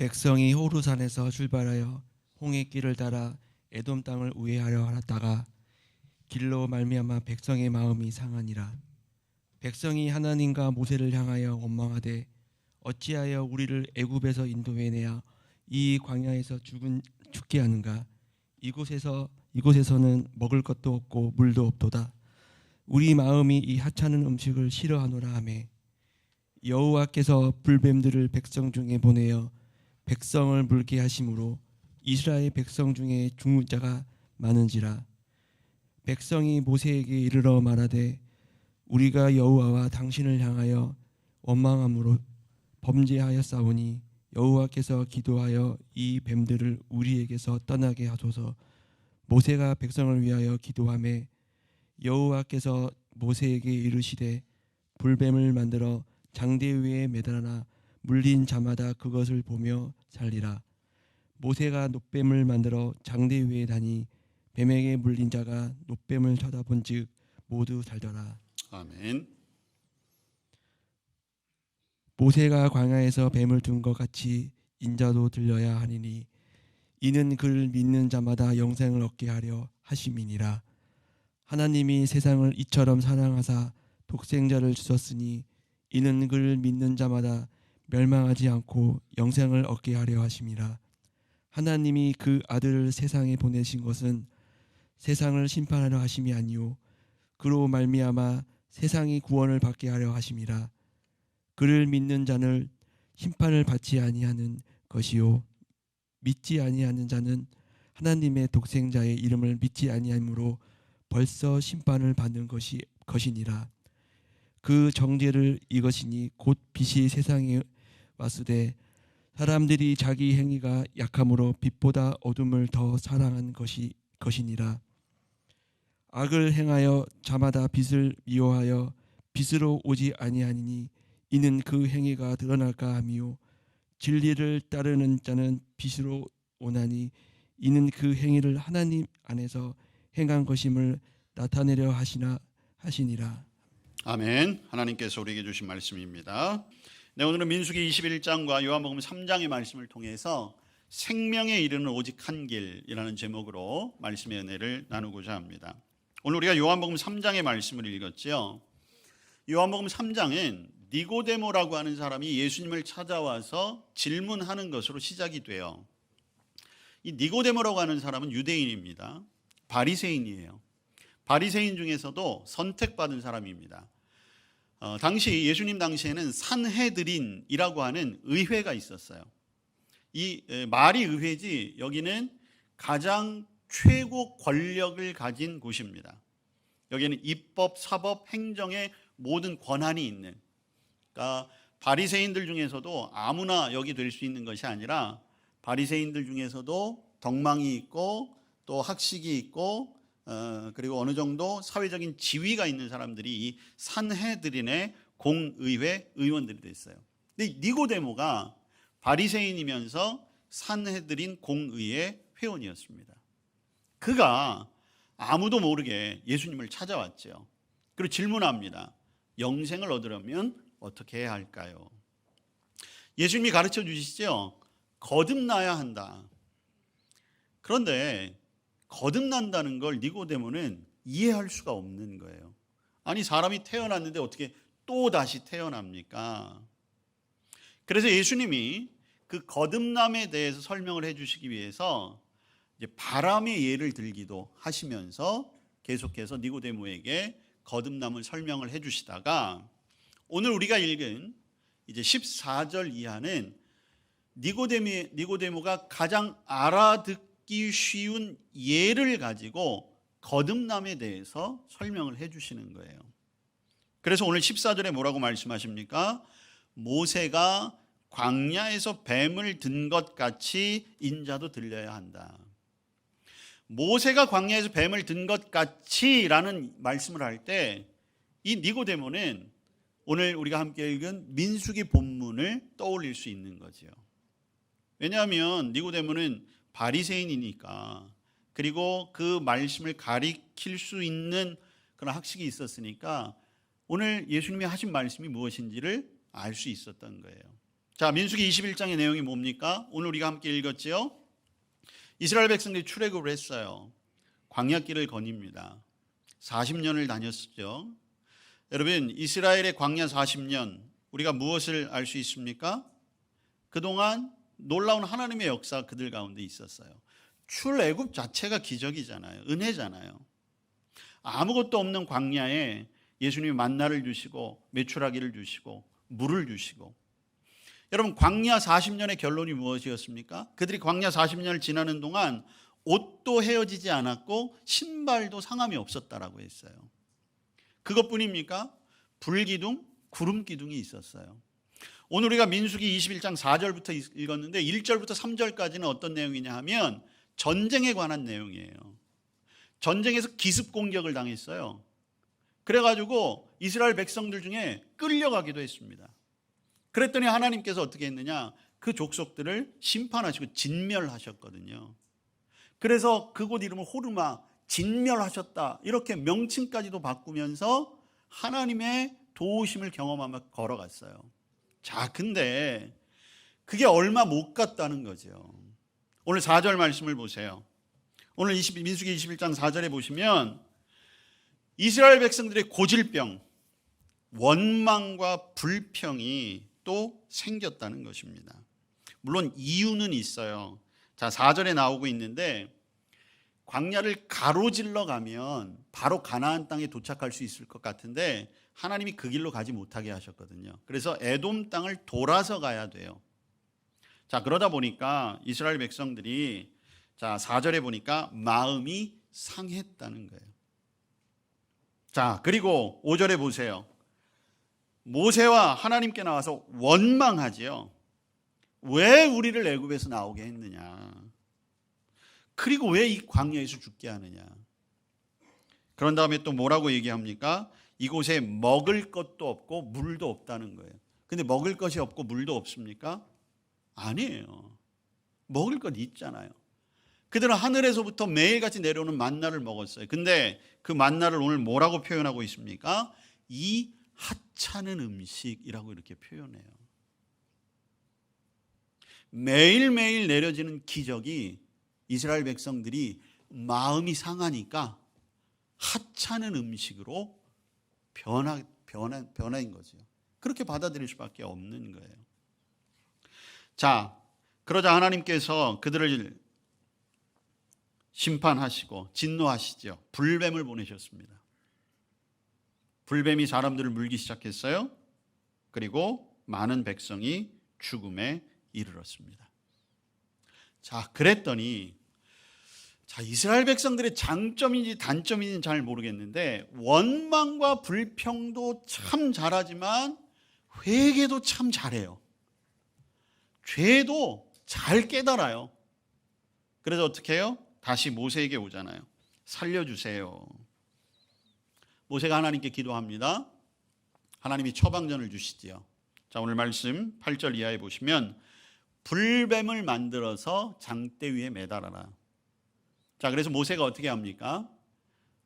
백성이 호르산에서 출발하여 홍해길을 따라 에돔 땅을 우회하려 하다가 길로 말미암아 백성의 마음이 상하니라. 백성이 하나님과 모세를 향하여 원망하되 어찌하여 우리를 애굽에서 인도해 내야 이 광야에서 죽게 하는가? 이곳에서는 먹을 것도 없고 물도 없도다. 우리 마음이 이 하찮은 음식을 싫어하노라 하매 여호와께서 불뱀들을 백성 중에 보내어 백성을 물게 하심으로 이스라엘 백성 중에 죽는 자가 많은지라. 백성이 모세에게 이르러 말하되 우리가 여호와와 당신을 향하여 원망함으로 범죄하였사오니 여호와께서 기도하여 이 뱀들을 우리에게서 떠나게 하소서. 모세가 백성을 위하여 기도하매 여호와께서 모세에게 이르시되 불뱀을 만들어 장대 위에 매달아 물린 자마다 그것을 보며 살리라. 모세가 놋뱀을 만들어 장대 위에 다니 뱀에게 물린 자가 놋뱀을 쳐다본즉 모두 살더라. 아멘. 모세가 광야에서 뱀을 둔 것 같이 인자도 들려야 하리니 이는 그를 믿는 자마다 영생을 얻게 하려 하심이니라. 하나님이 세상을 이처럼 사랑하사 독생자를 주셨으니 이는 그를 믿는 자마다 멸망하지 않고 영생을 얻게 하려 하심이라. 하나님이 그 아들을 세상에 보내신 것은 세상을 심판하려 하심이 아니요 그로 말미암아 세상이 구원을 받게 하려 하심이라. 그를 믿는 자는 심판을 받지 아니하는 것이요 믿지 아니하는 자는 하나님의 독생자의 이름을 믿지 아니하므로 벌써 심판을 받는 것이니라. 그 정죄를 이것이니 곧 빛이 세상에 왔으되 사람들이 자기 행위가 약함으로 빛보다 어둠을 더 사랑한 것이니라. 악을 행하여 자마다 빛을 미워하여 빛으로 오지 아니하니 이는 그 행위가 드러날까 함이요 진리를 따르는 자는 빛으로 오나니 이는 그 행위를 하나님 안에서 행한 것임을 나타내려 하시니라. 아멘. 하나님께서 우리에게 주신 말씀입니다. 네, 오늘은 민수기 21장과 요한복음 3장의 말씀을 통해서 생명에 이르는 오직 한 길이라는 제목으로 말씀의 은혜를 나누고자 합니다. 오늘 우리가 요한복음 3장의 말씀을 읽었죠. 요한복음 3장은 니고데모라고 하는 사람이 예수님을 찾아와서 질문하는 것으로 시작이 돼요. 이 니고데모라고 하는 사람은 유대인입니다. 바리새인이에요. 바리새인 중에서도 선택받은 사람입니다. 당시 예수님 당시에는 산헤드린이라고 하는 의회가 있었어요. 이 말이 의회지 여기는 가장 최고 권력을 가진 곳입니다. 여기는 입법, 사법, 행정의 모든 권한이 있는, 그러니까 바리새인들 중에서도 아무나 여기 될 수 있는 것이 아니라 바리새인들 중에서도 덕망이 있고 또 학식이 있고 그리고 어느 정도 사회적인 지위가 있는 사람들이 이 산헤드린의 공의회 의원들이 됐어요. 근데 니고데모가 바리새인이면서 산헤드린 공의회 회원이었습니다. 그가 아무도 모르게 예수님을 찾아왔죠. 그리고 질문합니다. 영생을 얻으려면 어떻게 해야 할까요? 예수님이 가르쳐 주시죠. 거듭나야 한다. 그런데 거듭난다는 걸 니고데모는 이해할 수가 없는 거예요. 아니 사람이 태어났는데 어떻게 또 다시 태어납니까? 그래서 예수님이 그 거듭남에 대해서 설명을 해주시기 위해서 이제 바람의 예를 들기도 하시면서 계속해서 니고데모에게 거듭남을 설명을 해주시다가 오늘 우리가 읽은 이제 14절 이하는 니고데모가 가장 알아듣기 쉬운 예를 가지고 거듭남에 대해서 설명을 해주시는 거예요. 그래서 오늘 14절에 뭐라고 말씀하십니까? 모세가 광야에서 뱀을 든 것 같이 인자도 들려야 한다. 모세가 광야에서 뱀을 든 것 같이 라는 말씀을 할 때 이 니고데모는 오늘 우리가 함께 읽은 민수기 본문을 떠올릴 수 있는 거죠. 왜냐하면 니고데모는 바리새인이니까 그리고 그 말씀을 가리킬 수 있는 그런 학식이 있었으니까 오늘 예수님이 하신 말씀이 무엇인지를 알 수 있었던 거예요. 자, 민수기 21장의 내용이 뭡니까? 오늘 우리가 함께 읽었지요. 이스라엘 백성들이 출애굽을 했어요. 광야길을 거닙니다. 40년을 다녔죠. 여러분, 이스라엘의 광야 40년, 우리가 무엇을 알 수 있습니까? 그동안 놀라운 하나님의 역사가 그들 가운데 있었어요. 출애굽 자체가 기적이잖아요. 은혜잖아요. 아무것도 없는 광야에 예수님이 만나를 주시고 메추라기를 주시고 물을 주시고, 여러분, 광야 40년의 결론이 무엇이었습니까? 그들이 광야 40년을 지나는 동안 옷도 헤어지지 않았고 신발도 상함이 없었다라고 했어요. 그것뿐입니까? 불기둥, 구름기둥이 있었어요. 오늘 우리가 민수기 21장 4절부터 읽었는데 1절부터 3절까지는 어떤 내용이냐 하면 전쟁에 관한 내용이에요. 전쟁에서 기습 공격을 당했어요. 그래가지고 이스라엘 백성들 중에 끌려가기도 했습니다. 그랬더니 하나님께서 어떻게 했느냐? 그 족속들을 심판하시고 진멸하셨거든요. 그래서 그곳 이름을 호르마, 진멸하셨다, 이렇게 명칭까지도 바꾸면서 하나님의 도우심을 경험하며 걸어갔어요. 자, 근데 그게 얼마 못 갔다는 거죠. 오늘 4절 말씀을 보세요. 오늘 민수기 21장 4절에 보시면 이스라엘 백성들의 고질병, 원망과 불평이 또 생겼다는 것입니다. 물론 이유는 있어요. 자, 4절에 나오고 있는데 광야를 가로질러 가면 바로 가나안 땅에 도착할 수 있을 것 같은데 하나님이 그 길로 가지 못하게 하셨거든요. 그래서 에돔 땅을 돌아서 가야 돼요. 자, 그러다 보니까 이스라엘 백성들이, 자, 4절에 보니까 마음이 상했다는 거예요. 자, 그리고 5절에 보세요. 모세와 하나님께 나와서 원망하지요. 왜 우리를 애굽에서 나오게 했느냐? 그리고 왜 이 광야에서 죽게 하느냐? 그런 다음에 또 뭐라고 얘기합니까? 이곳에 먹을 것도 없고 물도 없다는 거예요. 근데 먹을 것이 없고 물도 없습니까? 아니에요. 먹을 것 있잖아요. 그들은 하늘에서부터 매일같이 내려오는 만나를 먹었어요. 근데 그 만나를 오늘 뭐라고 표현하고 있습니까? 이 하찮은 음식이라고 이렇게 표현해요. 매일매일 내려지는 기적이 이스라엘 백성들이 마음이 상하니까 하찮은 음식으로 변화인 거죠. 그렇게 받아들일 수밖에 없는 거예요. 자, 그러자 하나님께서 그들을 심판하시고 진노하시죠. 불뱀을 보내셨습니다. 불뱀이 사람들을 물기 시작했어요. 그리고 많은 백성이 죽음에 이르렀습니다. 자, 그랬더니, 자, 이스라엘 백성들의 장점인지 단점인지는 잘 모르겠는데 원망과 불평도 참 잘하지만 회개도 참 잘해요. 죄도 잘 깨달아요. 그래서 어떻게 해요? 다시 모세에게 오잖아요. 살려주세요. 모세가 하나님께 기도합니다. 하나님이 처방전을 주시지요. 자, 오늘 말씀 8절 이하에 보시면 불뱀을 만들어서 장대 위에 매달아라. 자, 그래서 모세가 어떻게 합니까?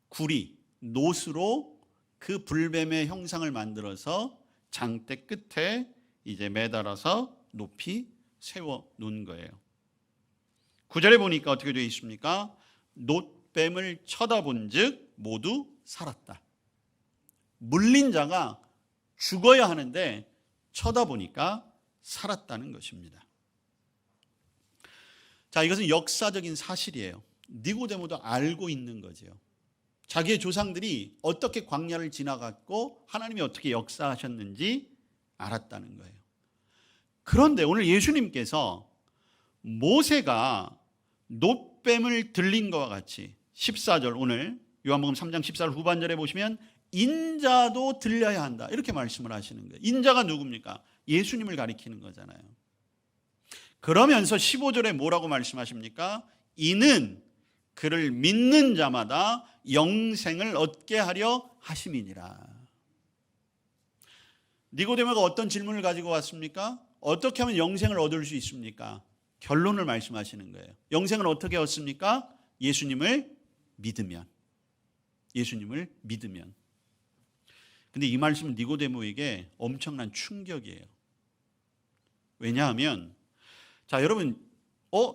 구리, 노스로 그 불뱀의 형상을 만들어서 장대 끝에 이제 매달아서 높이 세워 놓은 거예요. 9절에 보니까 어떻게 되어 있습니까? 놋뱀을 쳐다본즉 모두 살았다. 물린 자가 죽어야 하는데 쳐다보니까 살았다는 것입니다. 자, 이것은 역사적인 사실이에요. 니고데모도 알고 있는 거죠. 자기의 조상들이 어떻게 광야를 지나갔고 하나님이 어떻게 역사하셨는지 알았다는 거예요. 그런데 오늘 예수님께서 모세가 놋뱀을 들린 것과 같이 14절, 오늘 요한복음 3장 14절 후반절에 보시면 인자도 들려야 한다, 이렇게 말씀을 하시는 거예요. 인자가 누굽니까? 예수님을 가리키는 거잖아요. 그러면서 15절에 뭐라고 말씀하십니까? 이는 그를 믿는 자마다 영생을 얻게 하려 하심이니라. 니고데모가 어떤 질문을 가지고 왔습니까? 어떻게 하면 영생을 얻을 수 있습니까? 결론을 말씀하시는 거예요. 영생을 어떻게 얻습니까? 예수님을 믿으면. 예수님을 믿으면. 근데 이 말씀은 니고데모에게 엄청난 충격이에요. 왜냐하면 자, 여러분,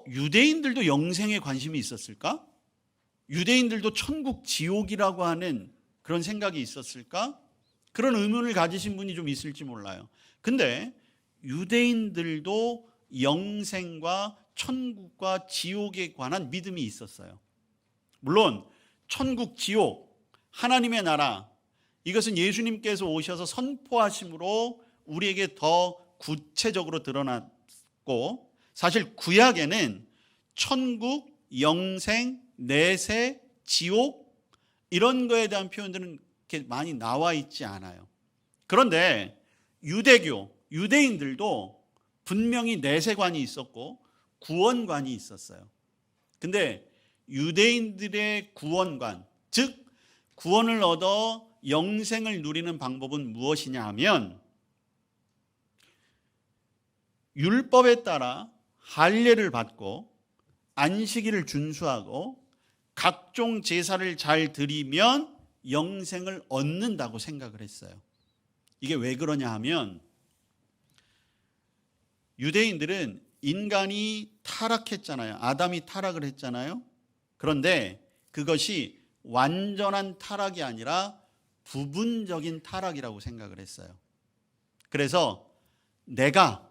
유대인들도 영생에 관심이 있었을까? 유대인들도 천국 지옥이라고 하는 그런 생각이 있었을까? 그런 의문을 가지신 분이 좀 있을지 몰라요. 근데 유대인들도 영생과 천국과 지옥에 관한 믿음이 있었어요. 물론 천국, 지옥, 하나님의 나라, 이것은 예수님께서 오셔서 선포하심으로 우리에게 더 구체적으로 드러났고, 사실 구약에는 천국, 영생, 내세, 지옥 이런 거에 대한 표현들은 이렇게 많이 나와 있지 않아요. 그런데 유대교, 유대인들도 분명히 내세관이 있었고 구원관이 있었어요. 근데 유대인들의 구원관, 즉 구원을 얻어 영생을 누리는 방법은 무엇이냐 하면 율법에 따라 할례를 받고 안식일을 준수하고 각종 제사를 잘 드리면 영생을 얻는다고 생각을 했어요. 이게 왜 그러냐 하면 유대인들은 인간이 타락했잖아요. 아담이 타락을 했잖아요. 그런데 그것이 완전한 타락이 아니라 부분적인 타락이라고 생각을 했어요. 그래서 내가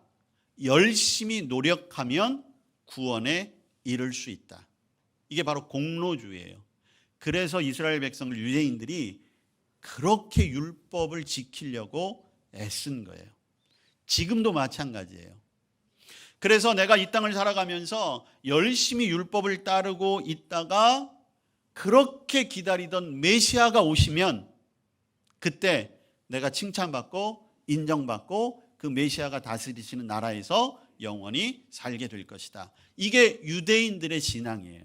열심히 노력하면 구원에 이를 수 있다. 이게 바로 공로주의예요. 그래서 이스라엘 백성들, 유대인들이 그렇게 율법을 지키려고 애쓴 거예요. 지금도 마찬가지예요. 그래서 내가 이 땅을 살아가면서 열심히 율법을 따르고 있다가 그렇게 기다리던 메시아가 오시면 그때 내가 칭찬받고 인정받고 그 메시아가 다스리시는 나라에서 영원히 살게 될 것이다. 이게 유대인들의 신앙이에요.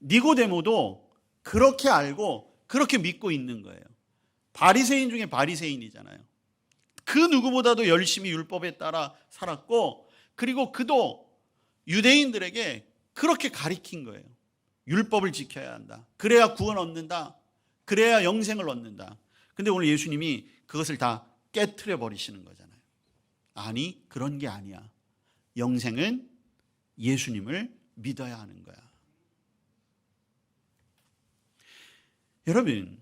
니고데모도 그렇게 알고 그렇게 믿고 있는 거예요. 바리새인 중에 바리새인이잖아요. 그 누구보다도 열심히 율법에 따라 살았고, 그리고 그도 유대인들에게 그렇게 가르친 거예요. 율법을 지켜야 한다. 그래야 구원 얻는다. 그래야 영생을 얻는다. 근데 오늘 예수님이 그것을 다 깨트려 버리시는 거잖아요. 아니, 그런 게 아니야. 영생은 예수님을 믿어야 하는 거야. 여러분,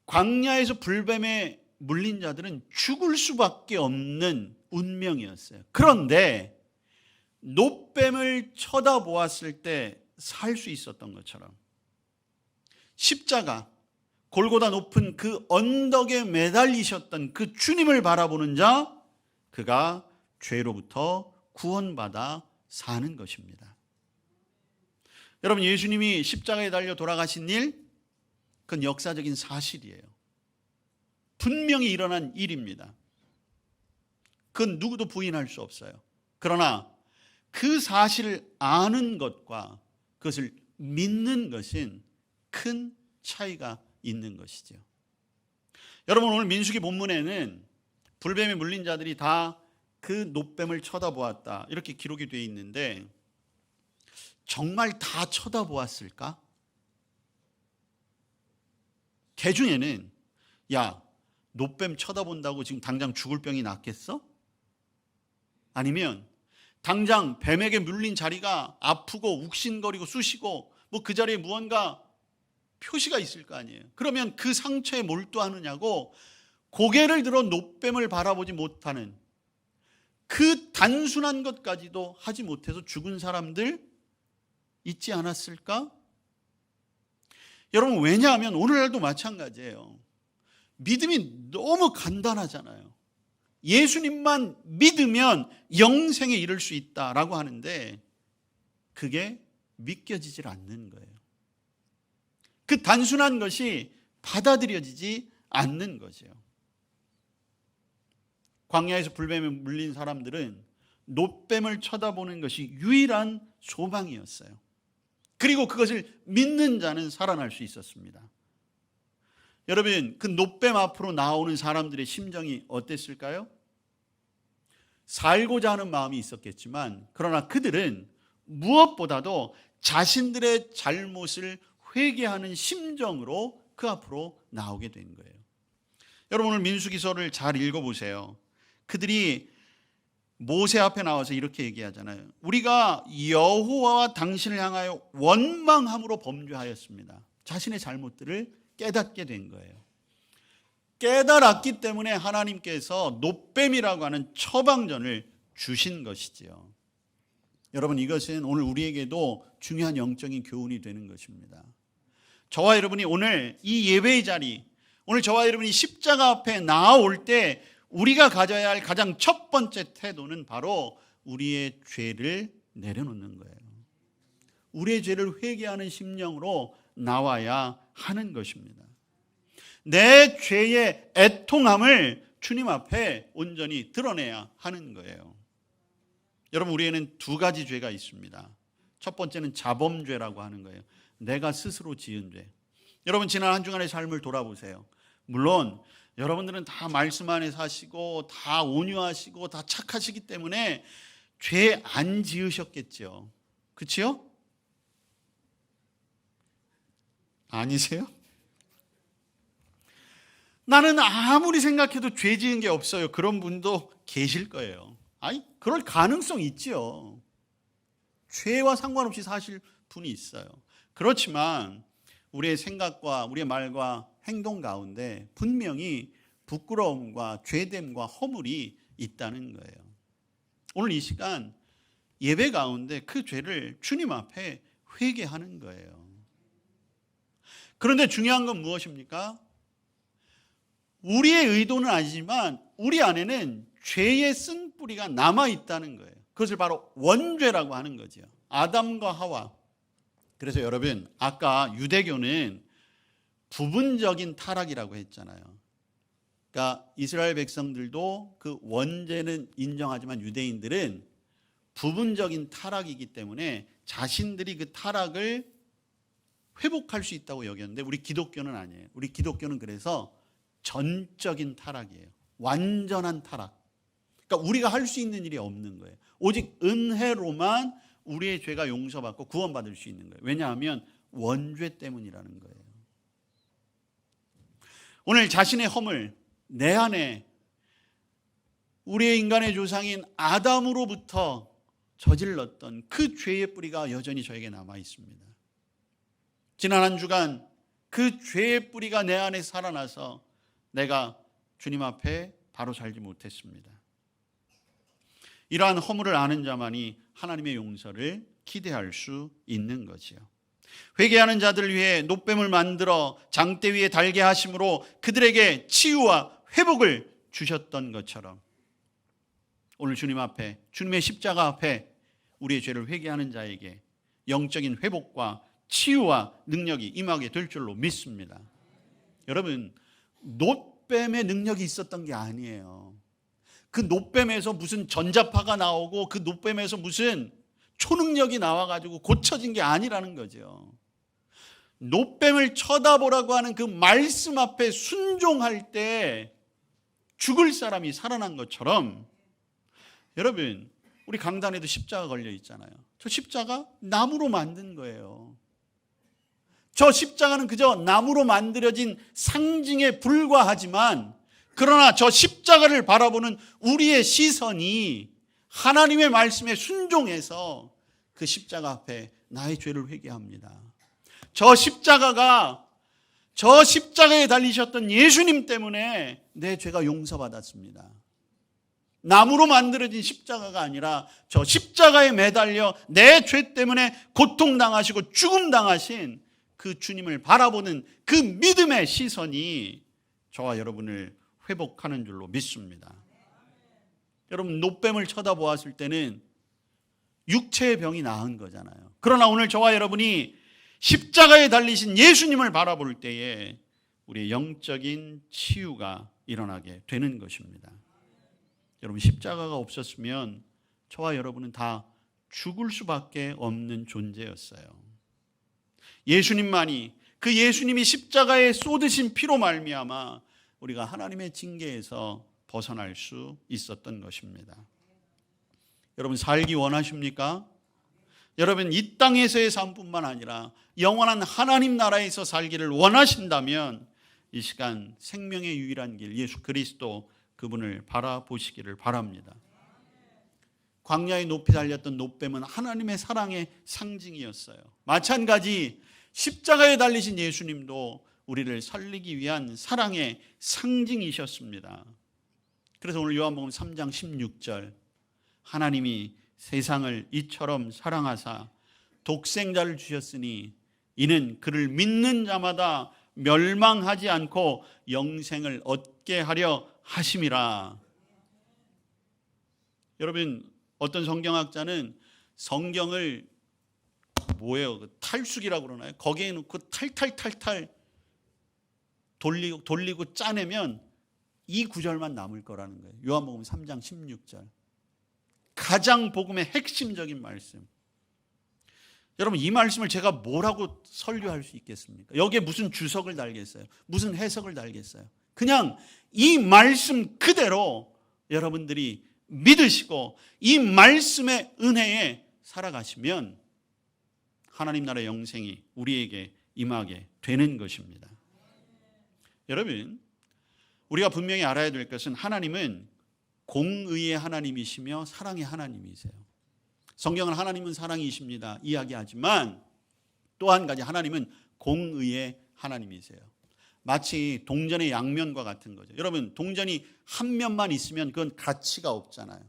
광야에서 불뱀에 물린 자들은 죽을 수밖에 없는 운명이었어요. 그런데 놋뱀을 쳐다보았을 때 살 수 있었던 것처럼 십자가, 골고다 높은 그 언덕에 매달리셨던 그 주님을 바라보는 자, 그가 죄로부터 구원받아 사는 것입니다. 여러분, 예수님이 십자가에 달려 돌아가신 일, 그건 역사적인 사실이에요. 분명히 일어난 일입니다. 그건 누구도 부인할 수 없어요. 그러나 그 사실을 아는 것과 그것을 믿는 것은 큰 차이가 있는 것이죠. 여러분, 오늘 민수기 본문에는 불뱀에 물린 자들이 다 그 놋뱀을 쳐다보았다 이렇게 기록이 되어 있는데, 정말 다 쳐다보았을까? 개 중에는 야, 놋뱀 쳐다본다고 지금 당장 죽을 병이 낫겠어? 아니면 당장 뱀에게 물린 자리가 아프고 욱신거리고 쑤시고 뭐 그 자리에 무언가 표시가 있을 거 아니에요. 그러면 그 상처에 몰두하느냐고 고개를 들어 놋뱀을 바라보지 못하는, 그 단순한 것까지도 하지 못해서 죽은 사람들 있지 않았을까? 여러분, 왜냐하면 오늘날도 마찬가지예요. 믿음이 너무 간단하잖아요. 예수님만 믿으면 영생에 이를 수 있다라고 하는데 그게 믿겨지질 않는 거예요. 그 단순한 것이 받아들여지지 않는 거죠. 광야에서 불뱀에 물린 사람들은 놋뱀을 쳐다보는 것이 유일한 소망이었어요. 그리고 그것을 믿는 자는 살아날 수 있었습니다. 여러분, 그 놋뱀 앞으로 나오는 사람들의 심정이 어땠을까요? 살고자 하는 마음이 있었겠지만, 그러나 그들은 무엇보다도 자신들의 잘못을 회개하는 심정으로 그 앞으로 나오게 된 거예요. 여러분, 오늘 민수기서를 잘 읽어보세요. 그들이 모세 앞에 나와서 이렇게 얘기하잖아요. 우리가 여호와와 당신을 향하여 원망함으로 범죄하였습니다. 자신의 잘못들을 깨닫게 된 거예요. 깨달았기 때문에 하나님께서 놋뱀이라고 하는 처방전을 주신 것이지요. 여러분, 이것은 오늘 우리에게도 중요한 영적인 교훈이 되는 것입니다. 저와 여러분이 오늘 이 예배의 자리, 오늘 저와 여러분이 십자가 앞에 나아올 때 우리가 가져야 할 가장 첫 번째 태도는 바로 우리의 죄를 내려놓는 거예요. 우리의 죄를 회개하는 심령으로 나와야 하는 것입니다. 내 죄의 애통함을 주님 앞에 온전히 드러내야 하는 거예요. 여러분, 우리에는 두 가지 죄가 있습니다. 첫 번째는 자범죄라고 하는 거예요. 내가 스스로 지은 죄. 여러분, 지난 한 주간의 삶을 돌아보세요. 물론 여러분들은 다 말씀 안에 사시고 다 온유하시고 다 착하시기 때문에 죄 안 지으셨겠죠. 그렇지요? 아니세요? 나는 아무리 생각해도 죄 지은 게 없어요. 그런 분도 계실 거예요. 아니, 그럴 가능성 있지요. 죄와 상관없이 사실 분이 있어요. 그렇지만 우리의 생각과 우리의 말과 행동 가운데 분명히 부끄러움과 죄됨과 허물이 있다는 거예요. 오늘 이 시간 예배 가운데 그 죄를 주님 앞에 회개하는 거예요. 그런데 중요한 건 무엇입니까? 우리의 의도는 아니지만 우리 안에는 죄의 쓴뿌리가 남아있다는 거예요. 그것을 바로 원죄라고 하는 거죠. 아담과 하와. 그래서 여러분, 아까 유대교는 부분적인 타락이라고 했잖아요. 그러니까 이스라엘 백성들도 그 원죄는 인정하지만 유대인들은 부분적인 타락이기 때문에 자신들이 그 타락을 회복할 수 있다고 여겼는데 우리 기독교는 아니에요. 우리 기독교는 그래서 전적인 타락이에요. 완전한 타락. 그러니까 우리가 할 수 있는 일이 없는 거예요. 오직 은혜로만 우리의 죄가 용서받고 구원받을 수 있는 거예요. 왜냐하면 원죄 때문이라는 거예요. 오늘 자신의 허물, 내 안에 우리의 인간의 조상인 아담으로부터 저질렀던 그 죄의 뿌리가 여전히 저에게 남아 있습니다. 지난 한 주간 그 죄의 뿌리가 내 안에 살아나서 내가 주님 앞에 바로 살지 못했습니다. 이러한 허물을 아는 자만이 하나님의 용서를 기대할 수 있는 거지요. 회개하는 자들을 위해 놋뱀을 만들어 장대 위에 달게 하심으로 그들에게 치유와 회복을 주셨던 것처럼 오늘 주님 앞에, 주님의 십자가 앞에 우리의 죄를 회개하는 자에게 영적인 회복과 치유와 능력이 임하게 될 줄로 믿습니다. 여러분, 놋뱀의 능력이 있었던 게 아니에요. 그 놋뱀에서 무슨 전자파가 나오고 그 놋뱀에서 무슨 초능력이 나와가지고 고쳐진 게 아니라는 거죠. 놋뱀을 쳐다보라고 하는 그 말씀 앞에 순종할 때 죽을 사람이 살아난 것처럼 여러분, 우리 강단에도 십자가 걸려 있잖아요. 저 십자가 나무로 만든 거예요. 저 십자가는 그저 나무로 만들어진 상징에 불과하지만 그러나 저 십자가를 바라보는 우리의 시선이 하나님의 말씀에 순종해서 그 십자가 앞에 나의 죄를 회개합니다. 저 십자가에 달리셨던 예수님 때문에 내 죄가 용서받았습니다. 나무로 만들어진 십자가가 아니라 저 십자가에 매달려 내 죄 때문에 고통당하시고 죽음당하신 그 주님을 바라보는 그 믿음의 시선이 저와 여러분을 회복하는 줄로 믿습니다. 여러분, 놋뱀을 쳐다보았을 때는 육체의 병이 나은 거잖아요. 그러나 오늘 저와 여러분이 십자가에 달리신 예수님을 바라볼 때에 우리의 영적인 치유가 일어나게 되는 것입니다. 여러분, 십자가가 없었으면 저와 여러분은 다 죽을 수밖에 없는 존재였어요. 예수님만이, 그 예수님이 십자가에 쏟으신 피로 말미암아 우리가 하나님의 징계에서 벗어날 수 있었던 것입니다. 여러분, 살기 원하십니까? 여러분, 이 땅에서의 삶뿐만 아니라 영원한 하나님 나라에서 살기를 원하신다면 이 시간 생명의 유일한 길 예수 그리스도 그분을 바라보시기를 바랍니다. 광야에 높이 달렸던 놋뱀은 하나님의 사랑의 상징이었어요. 마찬가지 십자가에 달리신 예수님도 우리를 살리기 위한 사랑의 상징이셨습니다. 그래서 오늘 요한복음 3장 16절, 하나님이 세상을 이처럼 사랑하사 독생자를 주셨으니 이는 그를 믿는 자마다 멸망하지 않고 영생을 얻게 하려 하심이라. 여러분, 어떤 성경학자는 성경을 뭐예요? 탈수기라고 그러나요? 거기에 놓고 탈탈탈탈 돌리고 짜내면 이 구절만 남을 거라는 거예요. 요한복음 3장 16절. 가장 복음의 핵심적인 말씀. 여러분, 이 말씀을 제가 뭐라고 설교할 수 있겠습니까? 여기에 무슨 주석을 달겠어요? 무슨 해석을 달겠어요? 그냥 이 말씀 그대로 여러분들이 믿으시고 이 말씀의 은혜에 살아가시면 하나님 나라의 영생이 우리에게 임하게 되는 것입니다. 여러분, 우리가 분명히 알아야 될 것은 하나님은 공의의 하나님이시며 사랑의 하나님이세요. 성경은 하나님은 사랑이십니다 이야기하지만 또 한 가지 하나님은 공의의 하나님이세요. 마치 동전의 양면과 같은 거죠. 여러분, 동전이 한 면만 있으면 그건 가치가 없잖아요.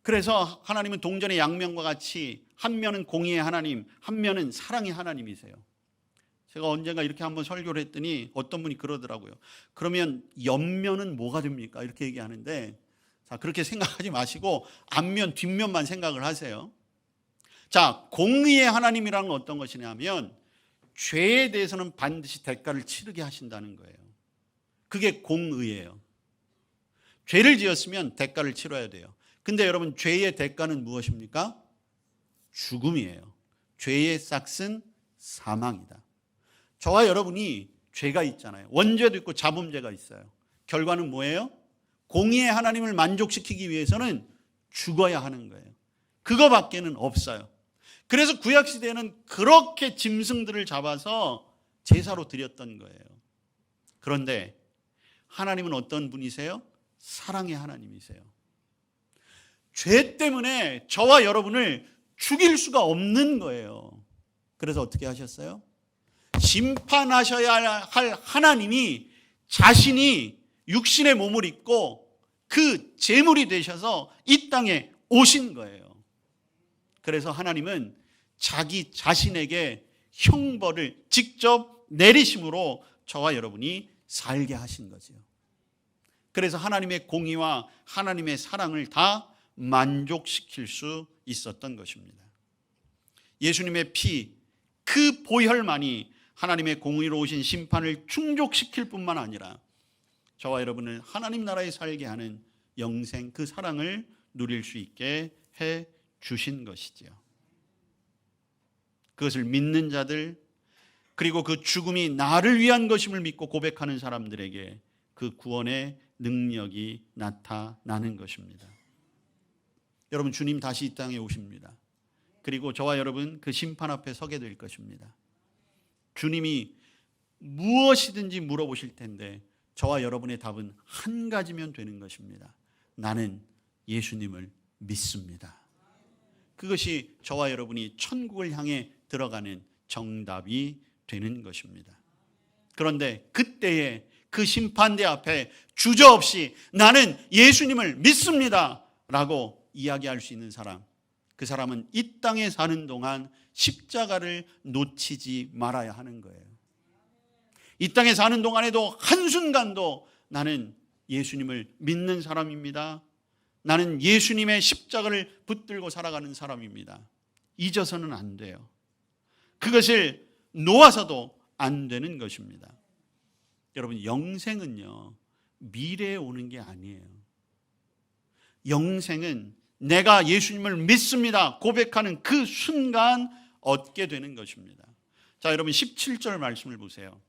그래서 하나님은 동전의 양면과 같이 한 면은 공의의 하나님, 한 면은 사랑의 하나님이세요. 제가 언젠가 이렇게 한번 설교를 했더니 어떤 분이 그러더라고요. 그러면 옆면은 뭐가 됩니까? 이렇게 얘기하는데, 자, 그렇게 생각하지 마시고 앞면, 뒷면만 생각을 하세요. 자, 공의의 하나님이라는 건 어떤 것이냐면 죄에 대해서는 반드시 대가를 치르게 하신다는 거예요. 그게 공의예요. 죄를 지었으면 대가를 치러야 돼요. 근데 여러분, 죄의 대가는 무엇입니까? 죽음이에요. 죄의 싹은 사망이다. 저와 여러분이 죄가 있잖아요. 원죄도 있고 자범죄가 있어요. 결과는 뭐예요? 공의의 하나님을 만족시키기 위해서는 죽어야 하는 거예요. 그거밖에는 없어요. 그래서 구약시대에는 그렇게 짐승들을 잡아서 제사로 드렸던 거예요. 그런데 하나님은 어떤 분이세요? 사랑의 하나님이세요. 죄 때문에 저와 여러분을 죽일 수가 없는 거예요. 그래서 어떻게 하셨어요? 심판하셔야 할 하나님이 자신이 육신의 몸을 입고 그 제물이 되셔서 이 땅에 오신 거예요. 그래서 하나님은 자기 자신에게 형벌을 직접 내리심으로 저와 여러분이 살게 하신 거죠. 그래서 하나님의 공의와 하나님의 사랑을 다 만족시킬 수 있었던 것입니다. 예수님의 피, 그 보혈만이 하나님의 공의로우신 심판을 충족시킬 뿐만 아니라 저와 여러분을 하나님 나라에 살게 하는 영생, 그 사랑을 누릴 수 있게 해 주신 것이지요. 그것을 믿는 자들, 그리고 그 죽음이 나를 위한 것임을 믿고 고백하는 사람들에게 그 구원의 능력이 나타나는 것입니다. 여러분, 주님 다시 이 땅에 오십니다. 그리고 저와 여러분 그 심판 앞에 서게 될 것입니다. 주님이 무엇이든지 물어보실 텐데 저와 여러분의 답은 한 가지면 되는 것입니다. 나는 예수님을 믿습니다. 그것이 저와 여러분이 천국을 향해 들어가는 정답이 되는 것입니다. 그런데 그때에 그 심판대 앞에 주저없이 나는 예수님을 믿습니다 라고 이야기할 수 있는 사람, 그 사람은 이 땅에 사는 동안 십자가를 놓치지 말아야 하는 거예요. 이 땅에 사는 동안에도 한순간도 나는 예수님을 믿는 사람입니다. 나는 예수님의 십자가를 붙들고 살아가는 사람입니다. 잊어서는 안 돼요. 그것을 놓아서도 안 되는 것입니다. 여러분, 영생은요, 미래에 오는 게 아니에요. 영생은 내가 예수님을 믿습니다 고백하는 그 순간 얻게 되는 것입니다. 자, 여러분 17절 말씀을 보세요.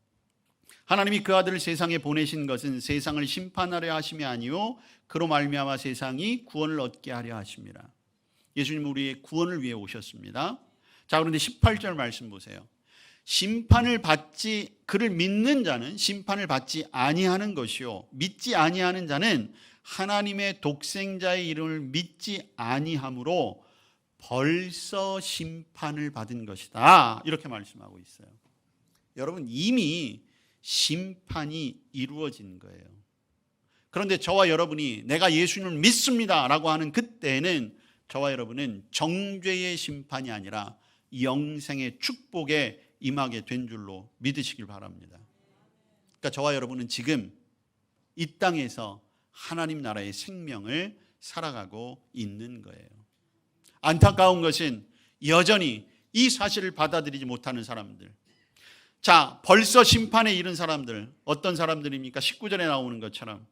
하나님이 그 아들을 세상에 보내신 것은 세상을 심판하려 하심이 아니요 그로 말미암아 세상이 구원을 얻게 하려 하심이라. 예수님은 우리의 구원을 위해 오셨습니다. 자, 그런데 18절 말씀 보세요. 그를 믿는 자는 심판을 받지 아니하는 것이요 믿지 아니하는 자는 하나님의 독생자의 이름을 믿지 아니함으로 벌써 심판을 받은 것이다. 이렇게 말씀하고 있어요. 여러분, 이미 심판이 이루어진 거예요. 그런데 저와 여러분이 내가 예수님을 믿습니다라고 하는 그때는 저와 여러분은 정죄의 심판이 아니라 영생의 축복에 임하게 된 줄로 믿으시길 바랍니다. 그러니까 저와 여러분은 지금 이 땅에서 하나님 나라의 생명을 살아가고 있는 거예요. 안타까운 것은 여전히 이 사실을 받아들이지 못하는 사람들. 자, 벌써 심판에 이른 사람들, 어떤 사람들입니까? 19절에 나오는 것처럼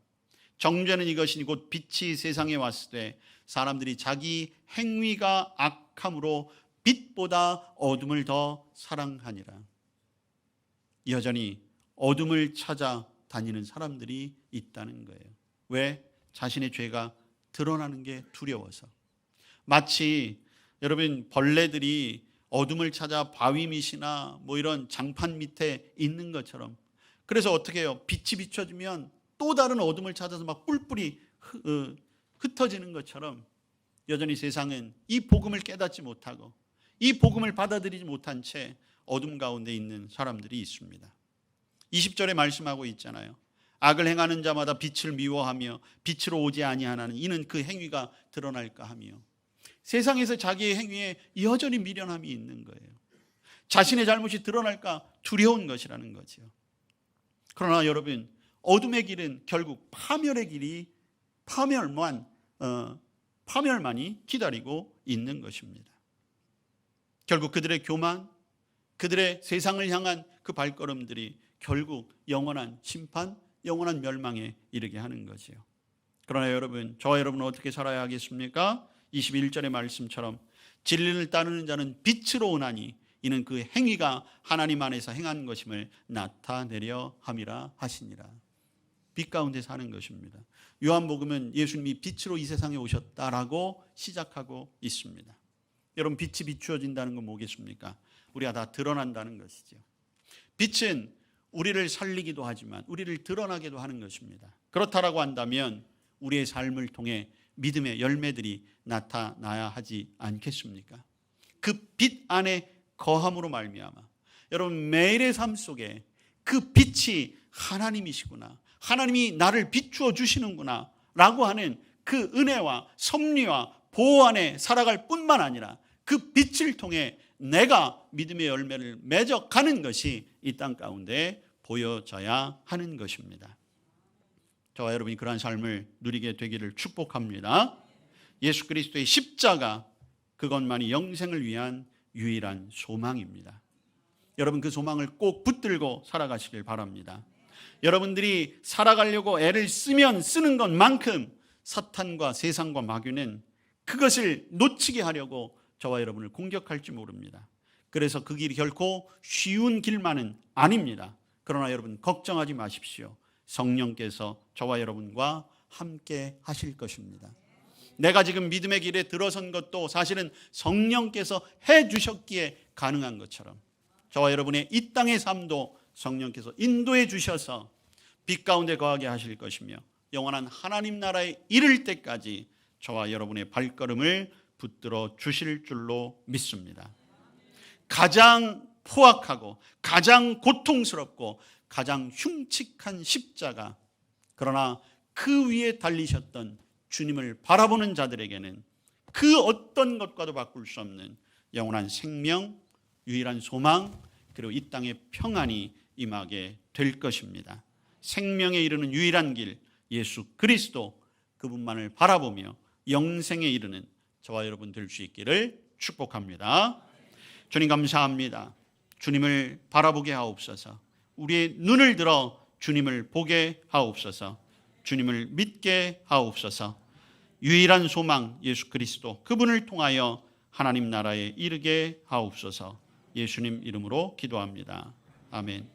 정죄는 이것이니 곧 빛이 세상에 왔을 때 사람들이 자기 행위가 악함으로 빛보다 어둠을 더 사랑하니라. 여전히 어둠을 찾아 다니는 사람들이 있다는 거예요. 왜? 자신의 죄가 드러나는 게 두려워서. 마치 여러분 벌레들이 어둠을 찾아 바위 밑이나 뭐 이런 장판 밑에 있는 것처럼, 그래서 어떻게 해요? 빛이 비춰지면 또 다른 어둠을 찾아서 막 뿔뿔이 흩어지는 것처럼 여전히 세상은 이 복음을 깨닫지 못하고 이 복음을 받아들이지 못한 채 어둠 가운데 있는 사람들이 있습니다. 20절에 말씀하고 있잖아요. 악을 행하는 자마다 빛을 미워하며 빛으로 오지 아니하나니 이는 그 행위가 드러날까 하며. 세상에서 자기의 행위에 여전히 미련함이 있는 거예요. 자신의 잘못이 드러날까 두려운 것이라는 거죠. 그러나 여러분, 어둠의 길은 결국 파멸의 길이 파멸만이 기다리고 있는 것입니다. 결국 그들의 교만, 그들의 세상을 향한 그 발걸음들이 결국 영원한 심판, 영원한 멸망에 이르게 하는 거지요. 그러나 여러분, 저와 여러분은 어떻게 살아야 하겠습니까? 21절의 말씀처럼 진리를 따르는 자는 빛으로 오나니 이는 그 행위가 하나님 안에서 행한 것임을 나타내려 함이라 하시니라. 빛 가운데 사는 것입니다. 요한복음은 예수님이 빛으로 이 세상에 오셨다라고 시작하고 있습니다. 여러분, 빛이 비추어진다는 건 뭐겠습니까? 우리가 다 드러난다는 것이죠. 빛은 우리를 살리기도 하지만 우리를 드러나기도 하는 것입니다. 그렇다라고 한다면 우리의 삶을 통해 믿음의 열매들이 나타나야 하지 않겠습니까? 그 빛 안에 거함으로 말미암아 여러분 매일의 삶 속에 그 빛이 하나님이시구나, 하나님이 나를 비추어 주시는구나 라고 하는 그 은혜와 섭리와 보호 안에 살아갈 뿐만 아니라 그 빛을 통해 내가 믿음의 열매를 맺어가는 것이 이 땅 가운데 보여져야 하는 것입니다. 저와 여러분이 그러한 삶을 누리게 되기를 축복합니다. 예수 그리스도의 십자가, 그것만이 영생을 위한 유일한 소망입니다. 여러분, 그 소망을 꼭 붙들고 살아가시길 바랍니다. 여러분들이 살아가려고 애를 쓰면 쓰는 것만큼 사탄과 세상과 마귀는 그것을 놓치게 하려고 저와 여러분을 공격할지 모릅니다. 그래서 그 길이 결코 쉬운 길만은 아닙니다. 그러나 여러분 걱정하지 마십시오. 성령께서 저와 여러분과 함께 하실 것입니다. 내가 지금 믿음의 길에 들어선 것도 사실은 성령께서 해 주셨기에 가능한 것처럼 저와 여러분의 이 땅의 삶도 성령께서 인도해 주셔서 빛 가운데 거하게 하실 것이며 영원한 하나님 나라에 이를 때까지 저와 여러분의 발걸음을 붙들어 주실 줄로 믿습니다. 가장 포악하고 가장 고통스럽고 가장 흉측한 십자가, 그러나 그 위에 달리셨던 주님을 바라보는 자들에게는 그 어떤 것과도 바꿀 수 없는 영원한 생명, 유일한 소망, 그리고 이 땅의 평안이 임하게 될 것입니다. 생명에 이르는 유일한 길 예수 그리스도, 그분만을 바라보며 영생에 이르는 저와 여러분 될 수 있기를 축복합니다. 주님 감사합니다. 주님을 바라보게 하옵소서. 우리의 눈을 들어 주님을 보게 하옵소서. 주님을 믿게 하옵소서. 유일한 소망 예수 그리스도, 그분을 통하여 하나님 나라에 이르게 하옵소서. 예수님 이름으로 기도합니다. 아멘.